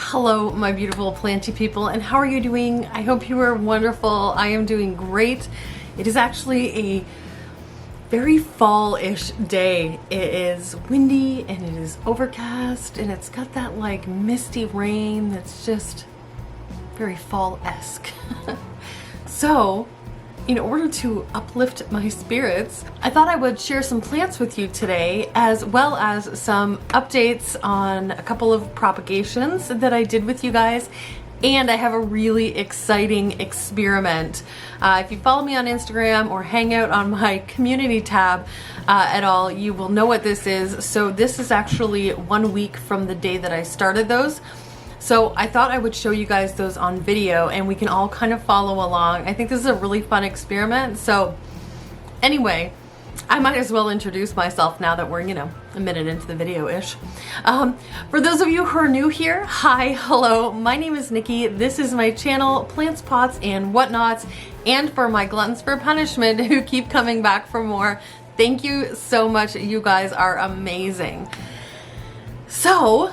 Hello, my beautiful planty people, and how are you doing? I hope you are wonderful. I am doing great. It is actually a very fall-ish day. It is windy and it is overcast and it's got that like misty rain that's just very fall-esque. So, in order to uplift my spirits, I thought I would share some plants with you today, as well as some updates on a couple of propagations that I did with you guys. And I have a really exciting experiment. If you follow me on Instagram or hang out on my community tab at all, you will know what this is. So this is actually 1 week from the day that I started those. So I thought I would show you guys those on video and we can all kind of follow along. I think this is a really fun experiment. So anyway, I might as well introduce myself now that we're, a minute into the video-ish. For those of you who are new here, hi, hello, my name is Nikki. This is my channel, Plants, Pots, and Whatnots. And for my gluttons for punishment who keep coming back for more, thank you so much. You guys are amazing. So,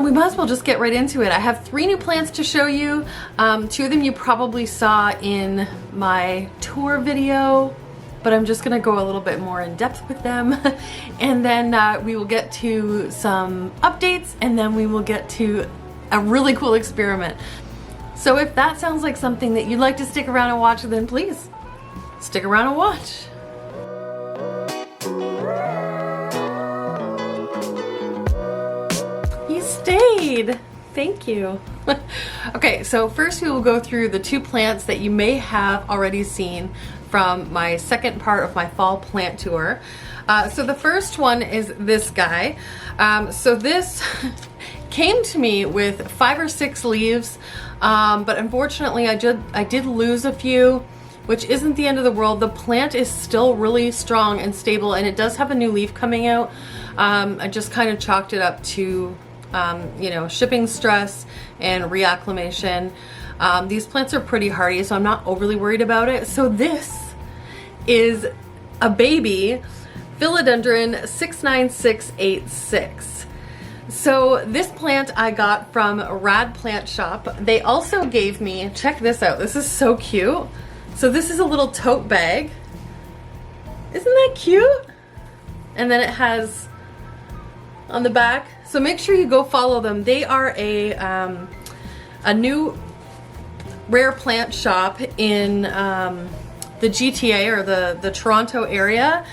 we might as well just get right into it. I have 3 new plants to show you. 2 of them you probably saw in my tour video, but I'm just gonna go a little bit more in depth with them. And then we will get to some updates, and then we will get to a really cool experiment. So if that sounds like something that you'd like to stick around and watch, then please stick around and watch. Stayed. Thank you. Okay, so first we will go through the 2 plants that you may have already seen from my second part of my fall plant tour. So the first one is this guy. So this came to me with 5 or 6 leaves, but unfortunately I did lose a few, which isn't the end of the world. The plant is still really strong and stable, and it does have a new leaf coming out. I just kind of chalked it up to shipping stress and reacclimation. These plants are pretty hardy, so I'm not overly worried about it. So this is a baby Philodendron 69686. So this plant I got from Rad Plant Shop. They also gave me, check this out, this is so cute. So this is a little tote bag. Isn't that cute? And then it has on the back. So make sure you go follow them. They are a new rare plant shop in the GTA or the Toronto area,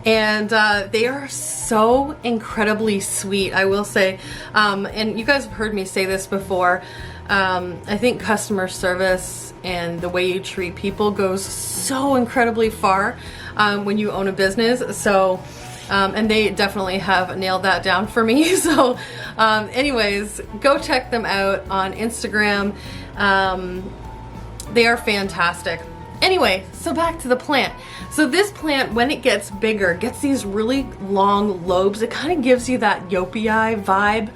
and they are so incredibly sweet, I will say. And you guys have heard me say this before. I think customer service and the way you treat people goes so incredibly far when you own a business. So and they definitely have nailed that down for me. So anyways, go check them out on Instagram. They are fantastic. Anyway, so back to the plant. So this plant, when it gets bigger, gets these really long lobes. It kind of gives you that Yopii vibe,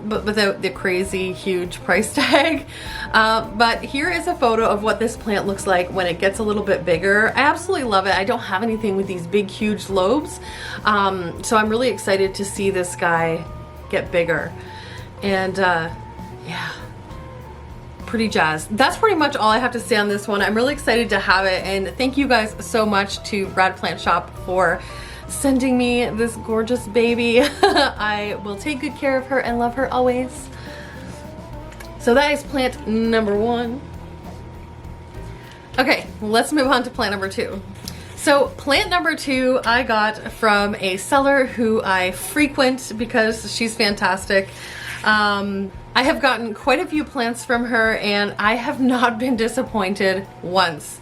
but without the crazy huge price tag. But here is a photo of what this plant looks like when it gets a little bit bigger. I absolutely love it. I don't have anything with these big huge lobes, so I'm really excited to see this guy get bigger. And yeah, pretty jazzed. That's pretty much all I have to say on this one. I'm really excited to have it, and thank you guys so much to Rad Plant Shop for sending me this gorgeous baby. I will take good care of her and love her always. So that is plant number 1. Okay, let's move on to plant number 2. So plant number 2 I got from a seller who I frequent because she's fantastic. I have gotten quite a few plants from her and I have not been disappointed once.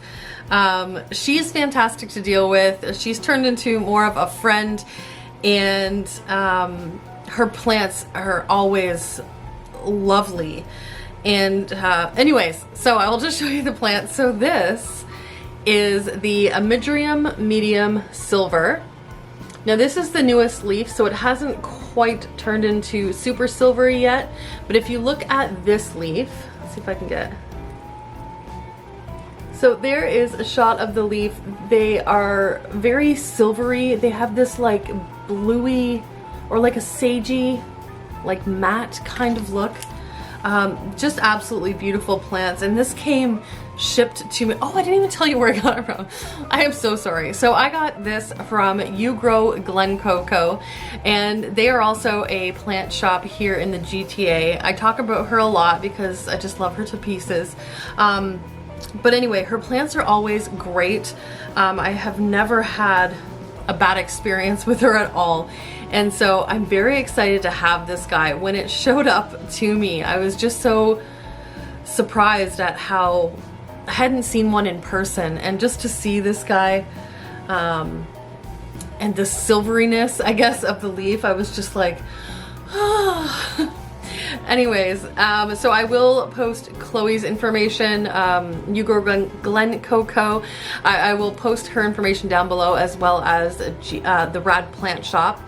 She's fantastic to deal with. She's turned into more of a friend, and her plants are always lovely. And anyways, so I will just show you the plant. So this is the Amidrium medium silver. Now this is the newest leaf, so it hasn't quite turned into super silvery yet, but if you look at this leaf, let's see if I can get, so there is a shot of the leaf. They are very silvery. They have this like bluey or like a sagey like matte kind of look. Just absolutely beautiful plants, and this came shipped to me. Oh, I didn't even tell you where I got it from. I am so sorry. So I got this from You Grow Glen Coco, and they are also a plant shop here in the GTA. I talk about her a lot because I just love her to pieces. But anyway, her plants are always great. I have never had a bad experience with her at all. And so I'm very excited to have this guy. When it showed up to me, I was just so surprised at how I hadn't seen one in person, and just to see this guy and the silveriness, I guess, of the leaf, I was just like, oh. Anyways, so I will post Chloe's information, You Grow Glen Coco. I will post her information down below, as well as the Rad Plant Shop.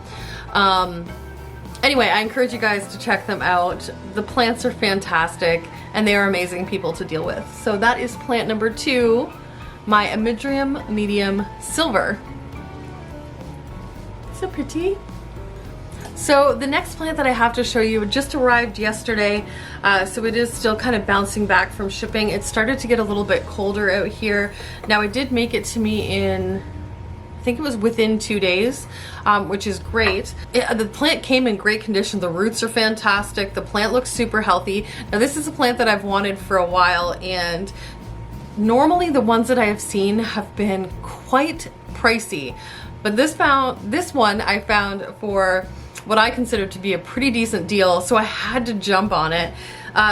Anyway, I encourage you guys to check them out. The plants are fantastic, and they are amazing people to deal with. So that is plant number 2, my Amidrium Medium Silver. So pretty. So the next plant that I have to show you just arrived yesterday, so it is still kind of bouncing back from shipping. It started to get a little bit colder out here. Now it did make it to me in, I think it was within 2 days, which is great. The plant came in great condition. The roots are fantastic. The plant looks super healthy. Now this is a plant that I've wanted for a while, and normally the ones that I have seen have been quite pricey, but this one I found for what I consider to be a pretty decent deal, so I had to jump on it.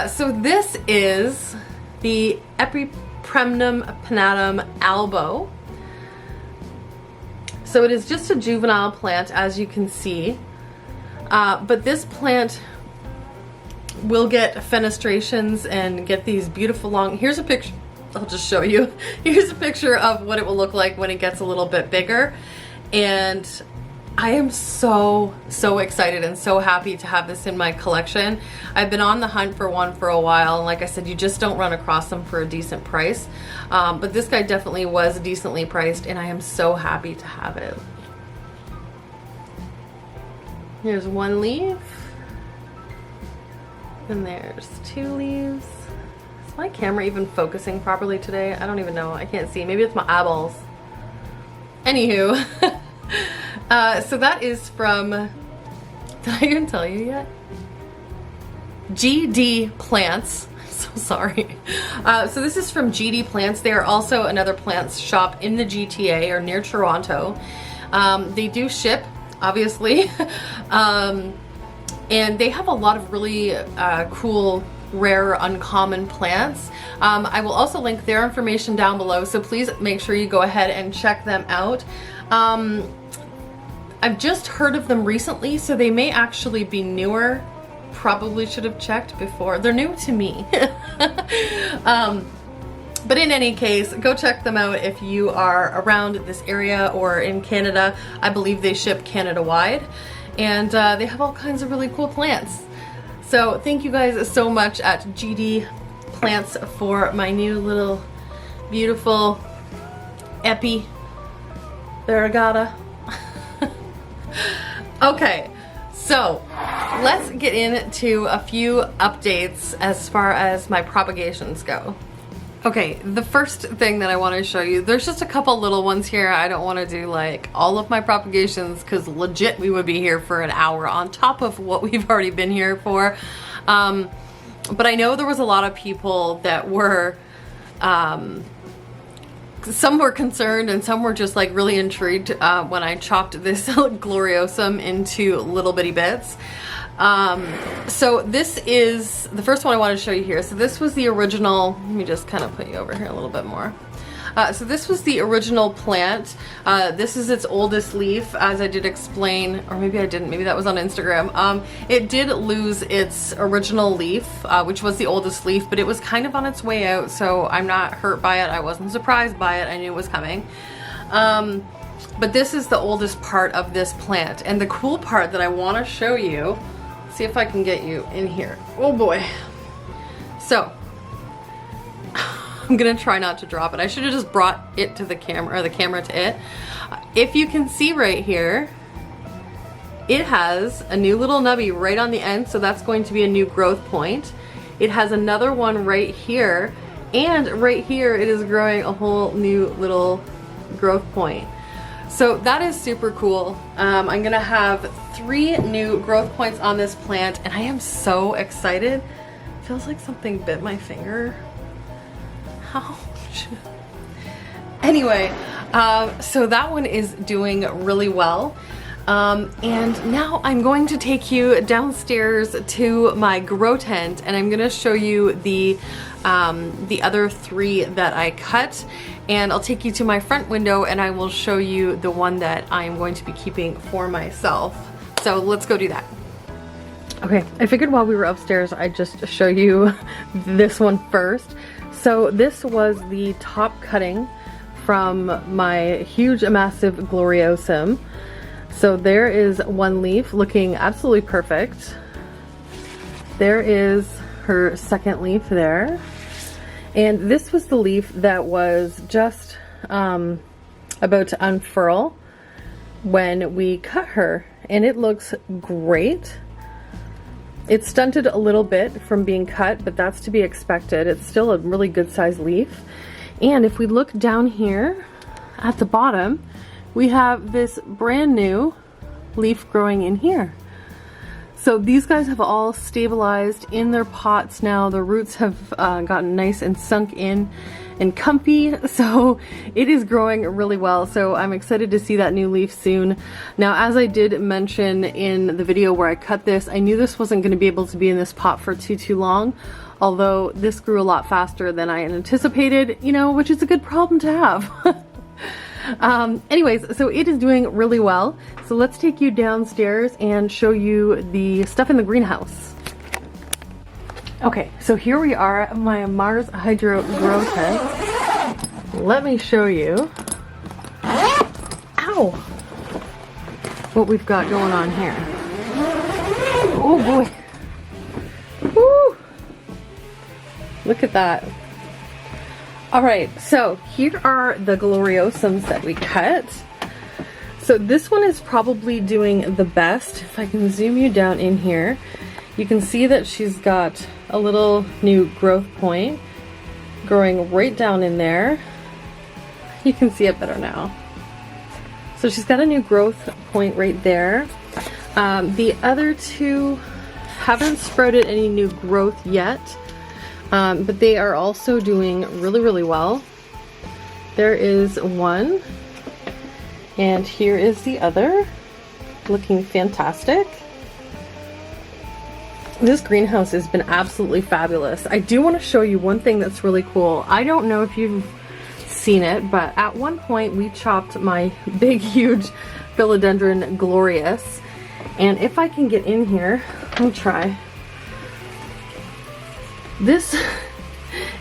So this is the Epipremnum Pinnatum Albo. So it is just a juvenile plant, as you can see, but this plant will get fenestrations and get these beautiful long, here's a picture, I'll just show you. Here's a picture of what it will look like when it gets a little bit bigger, and I am so excited and so happy to have this in my collection. I've been on the hunt for one for a while, and like I said, you just don't run across them for a decent price. But this guy definitely was decently priced, and I am so happy to have it. Here's one leaf, and there's 2 leaves. Is my camera even focusing properly today? I don't even know. I can't see. Maybe it's my eyeballs. Anywho. So that is from, did I even tell you yet? GD Plants. I'm so sorry. So this is from GD Plants. They are also another plants shop in the GTA or near Toronto. They do ship, obviously. And they have a lot of really cool, rare, uncommon plants. I will also link their information down below, so please make sure you go ahead and check them out. I've just heard of them recently, so they may actually be newer. Probably should have checked before. They're new to me. But in any case, go check them out if you are around this area or in Canada. I believe they ship Canada-wide, and they have all kinds of really cool plants. So thank you guys so much at GD Plants for my new little beautiful Epi Variegata. Okay, so let's get into a few updates as far as my propagations go. Okay, the first thing that I want to show you, there's just a couple little ones here. I don't want to do like all of my propagations, because legit we would be here for an hour on top of what we've already been here for. But I know there was a lot of people that were some were concerned and some were just like really intrigued when I chopped this Gloriosum into little bitty bits. So this is the first one I want to show you here. So this was the original, let me just kind of put you over here a little bit more. So this was the original plant. This is its oldest leaf, as I did explain, or maybe I didn't, maybe that was on Instagram. It did lose its original leaf, which was the oldest leaf, but it was kind of on its way out, so I'm not hurt by it. I wasn't surprised by it. I knew it was coming. But this is the oldest part of this plant, and the cool part that I want to show you, see if I can get you in here. Oh boy. So I'm gonna try not to drop it. I should have just brought it to the camera, or the camera to it. If you can see right here, it has a new little nubby right on the end, so that's going to be a new growth point. It has another one right here, and right here it is growing a whole new little growth point. So that is super cool. I'm gonna have 3 new growth points on this plant, and I am so excited. It feels like something bit my finger. Ouch. Anyway, so that one is doing really well. And now I'm going to take you downstairs to my grow tent, and I'm gonna show you the other 3 that I cut, and I'll take you to my front window and I will show you the one that I'm going to be keeping for myself. So let's go do that. Okay, I figured while we were upstairs I'd just show you this one first. So this was the top cutting from my huge massive Gloriosum. So there is one leaf looking absolutely perfect. There is her second leaf there. And this was the leaf that was just about to unfurl when we cut her. And it looks great. It's stunted a little bit from being cut, but that's to be expected. It's still a really good sized leaf. And if we look down here at the bottom, we have this brand new leaf growing in here. So these guys have all stabilized in their pots now. The roots have gotten nice and sunk in and comfy, so it is growing really well. So I'm excited to see that new leaf soon. Now, as I did mention in the video where I cut this, I knew this wasn't going to be able to be in this pot for too long, although this grew a lot faster than I anticipated, you know, which is a good problem to have. Anyways, so it is doing really well. So let's take you downstairs and show you the stuff in the greenhouse. Okay, so here we are at my Mars Hydro grow tent. Let me show you, ow, what we've got going on here. Oh boy. Woo! Look at that. Alright, so here are the Gloriosums that we cut. So this one is probably doing the best. If I can zoom you down in here, you can see that she's got a little new growth point growing right down in there. You can see it better now. So she's got a new growth point right there. The other 2 haven't sprouted any new growth yet. But they are also doing really well. There is one, and here is the other, looking fantastic. This greenhouse has been absolutely fabulous. I do want to show you one thing that's really cool. I don't know if you've seen it, but at one point we chopped my big huge Philodendron Glorious, and if I can get in here, let me try. This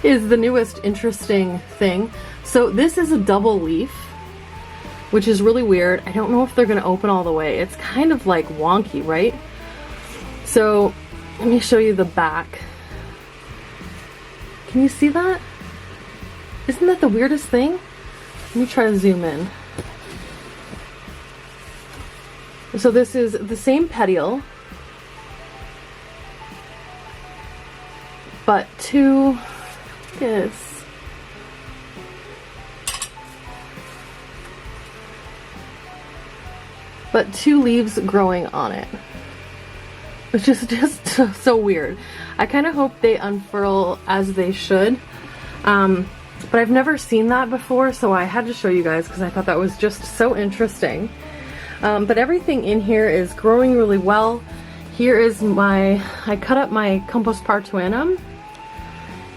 is the newest interesting thing. So this is a double leaf, which is really weird. I don't know if they're going to open all the way. It's kind of like wonky, right? So let me show you the back. Can you see that? Isn't that the weirdest thing? Let me try to zoom in. So this is the same petiole, but 2 leaves growing on it, which is just so weird. I kind of hope they unfurl as they should, but I've never seen that before, so I had to show you guys because I thought that was just so interesting. But everything in here is growing really well. Here is I cut up my compost partuanum,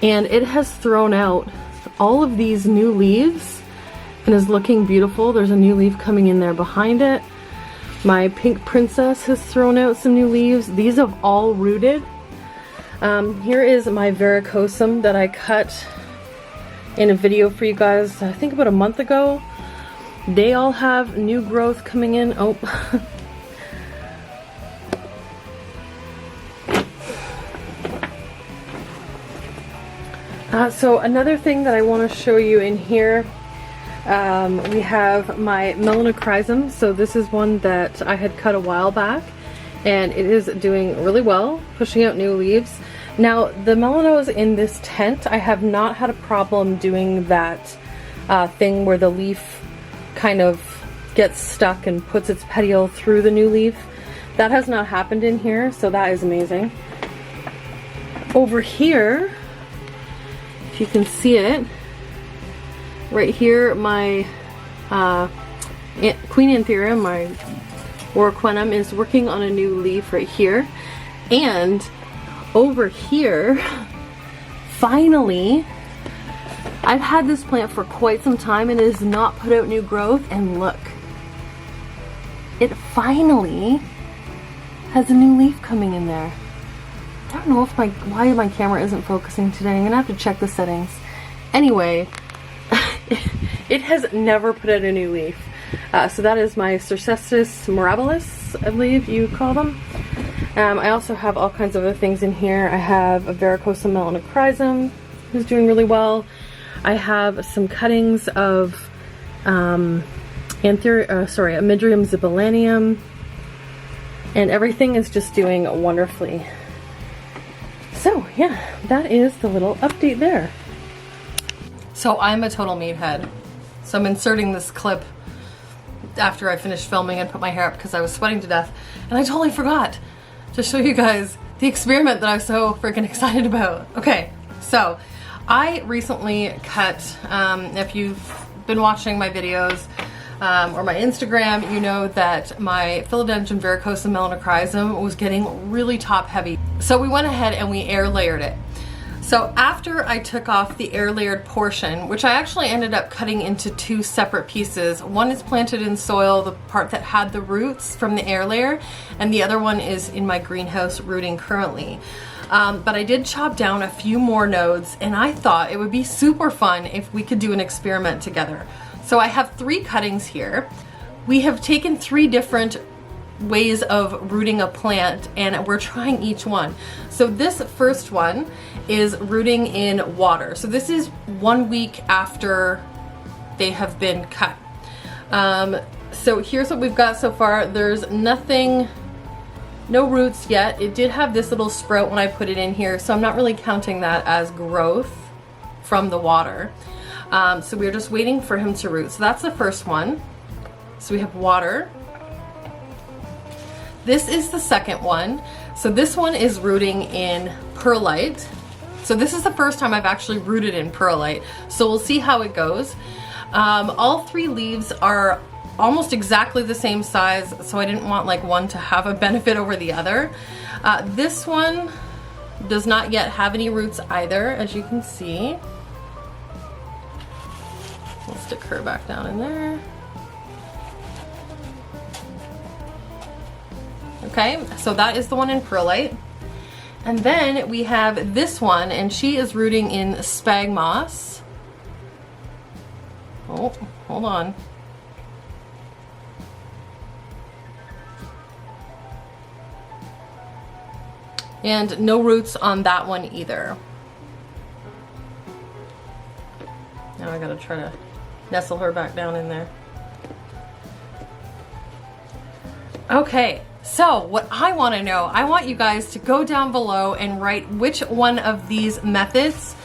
and it has thrown out all of these new leaves and is looking beautiful. There's a new leaf coming in there behind it. My pink princess has thrown out some new leaves. These have all rooted. Here is my Varicosum that I cut in a video for you guys, I think about a month ago. They all have new growth coming in. Oh. So another thing that I want to show you in here, We have my Melanochrysum. So this is one that I had cut a while back, and it is doing really well, pushing out new leaves. Now, the melanos in this tent, I have not had a problem doing that thing where the leaf kind of gets stuck and puts its petiole through the new leaf. That has not happened in here, so that is amazing. Over here, if you can see it, right here, my Queen Anthurium, my Oroquenum, is working on a new leaf right here. And over here, finally, I've had this plant for quite some time and it has not put out new growth, and look, it finally has a new leaf coming in there. I don't know if why my camera isn't focusing today. I'm gonna have to check the settings. Anyway, it has never put out a new leaf. So that is my Cercestus mirabilis, I believe you call them. I also have all kinds of other things in here. I have a Varicosum melanochrysum, who's doing really well. I have some cuttings of Amidrium zibalanium, and everything is just doing wonderfully. So yeah, that is the little update there. So I'm a total meathead. So I'm inserting this clip after I finished filming and put my hair up because I was sweating to death, and I totally forgot to show you guys the experiment that I was so freaking excited about. Okay, so I recently cut, if you've been watching my videos or my Instagram, you know that my Philodendron Gloriosum melanochrysum was getting really top heavy. So we went ahead and we air layered it. So after I took off the air layered portion, which I actually ended up cutting into two separate pieces. One is planted in soil, the part that had the roots from the air layer, and the other one is in my greenhouse rooting currently. But I did chop down a few more nodes, and I thought it would be super fun if we could do an experiment together. So I have 3 cuttings here. We have taken 3 different ways of rooting a plant, and we're trying each one. So this first one is rooting in water. So this is 1 week after they have been cut. So here's what we've got so far. There's nothing, no roots yet. It did have this little sprout when I put it in here, so I'm not really counting that as growth from the water. So we're just waiting for him to root. So that's the first one. So we have water. This is the second one. So this one is rooting in perlite. So this is the first time I've actually rooted in perlite. So we'll see how it goes. All 3 leaves are almost exactly the same size, so I didn't want like one to have a benefit over the other. This one does not yet have any roots either, as you can see. We'll stick her back down in there. Okay, so that is the one in perlite. And then we have this one, and she is rooting in spag moss. Oh, hold on. And no roots on that one either. Now I gotta try to nestle her back down in there. Okay, so what I want to know, I want you guys to go down below and write which one of these methods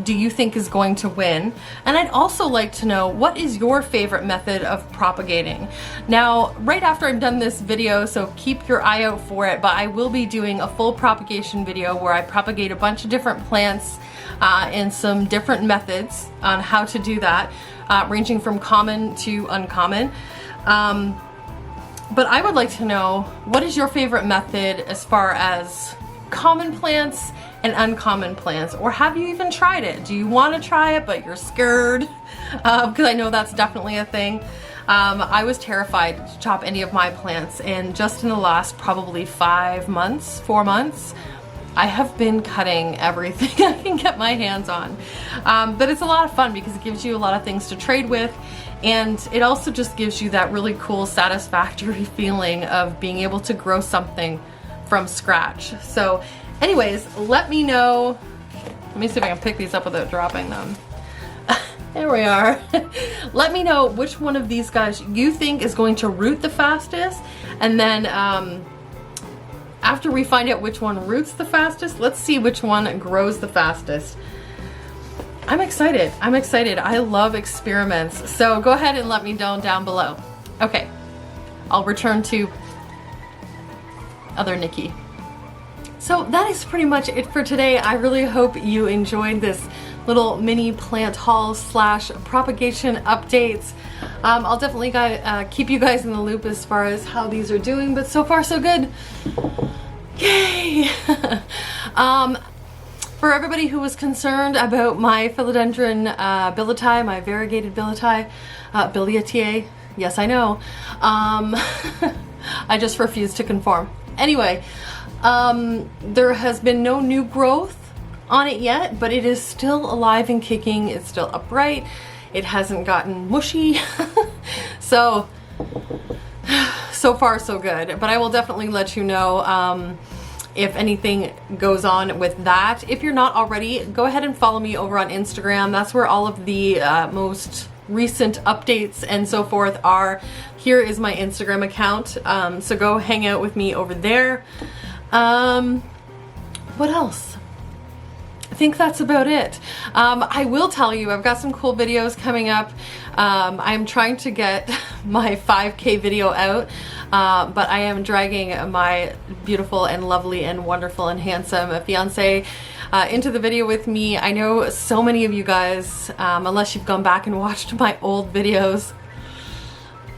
do you think is going to win. And I'd also like to know, what is your favorite method of propagating? Now, right after I'm done this video, so keep your eye out for it, but I will be doing a full propagation video where I propagate a bunch of different plants and some different methods on how to do that, ranging from common to uncommon. But I would like to know, what is your favorite method as far as common plants and uncommon plants? Or have you even tried it? Do you want to try it but you're scared? Because I know that's definitely a thing. I was terrified to chop any of my plants, and just in the last probably 4 months, I have been cutting everything I can get my hands on. But it's a lot of fun because it gives you a lot of things to trade with, and it also just gives you that really cool, satisfactory feeling of being able to grow something from scratch. So anyways, let me know. Let me see if I can pick these up without dropping them. There we are. Let me know which one of these guys you think is going to root the fastest, and then after we find out which one roots the fastest, let's see which one grows the fastest. I'm excited. I'm excited. I love experiments. So go ahead and let me know down below. Okay, I'll return to other Nikki. So that is pretty much it for today. I really hope you enjoyed this little mini plant haul slash propagation updates. I'll definitely keep you guys in the loop as far as how these are doing, but so far so good. Yay! For everybody who was concerned about my Philodendron billeti, my variegated billeti, biliatiae, yes I know, I just refuse to conform. Anyway, there has been no new growth on it yet, but it is still alive and kicking. It's still upright. It hasn't gotten mushy. So far so good. But I will definitely let you know if anything goes on with that. If you're not already, go ahead and follow me over on Instagram. That's where all of the most recent updates and so forth are. Here is my Instagram account. So go hang out with me over there. What else? I think that's about it. I will tell you, I've got some cool videos coming up. I'm trying to get my 5K video out, but I am dragging my beautiful and lovely and wonderful and handsome fiance into the video with me. I know so many of you guys, unless you've gone back and watched my old videos,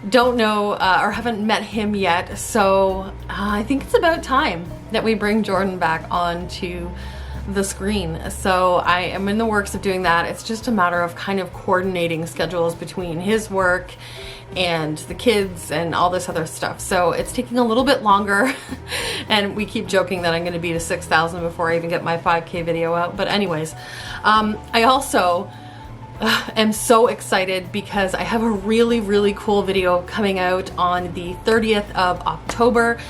don't know or haven't met him yet. So I think it's about time that we bring Jordan back onto the screen. So I am in the works of doing that. It's just a matter of kind of coordinating schedules between his work and the kids and all this other stuff. So it's taking a little bit longer and we keep joking that I'm going to be to 6,000 before I even get my 5K video out. But anyways, I also am so excited because I have a really cool video coming out on the 30th of October.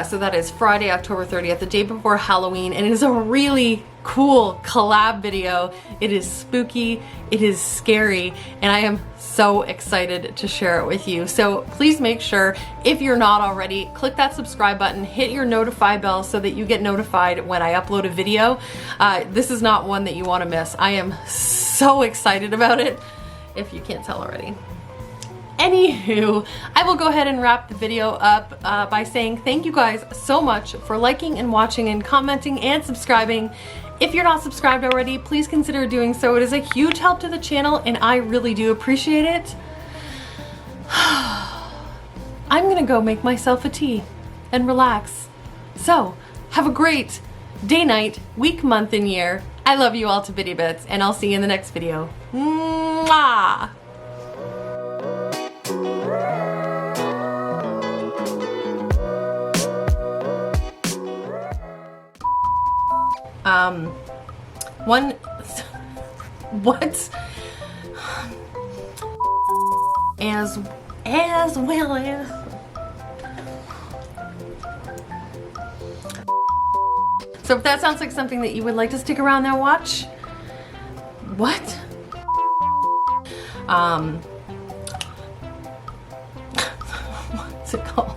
So that is Friday, October 30th, the day before Halloween, and it is a really cool collab video. It is spooky, it is scary, and I am so excited to share it with you. So please make sure, if you're not already, click that subscribe button, hit your notify bell so that you get notified when I upload a video. This is not one that you want to miss. I am so excited about it, if you can't tell already. Anywho, I will go ahead and wrap the video up by saying thank you guys so much for liking and watching and commenting and subscribing. If you're not subscribed already, please consider doing so. It is a huge help to the channel and I really do appreciate it. I'm gonna go make myself a tea and relax. So, have a great day, night, week, month, and year. I love you all to bitty bits, and I'll see you in the next video. Mwah! What? As well as... So if that sounds like something that you would like to stick around there and watch, what? What's it called?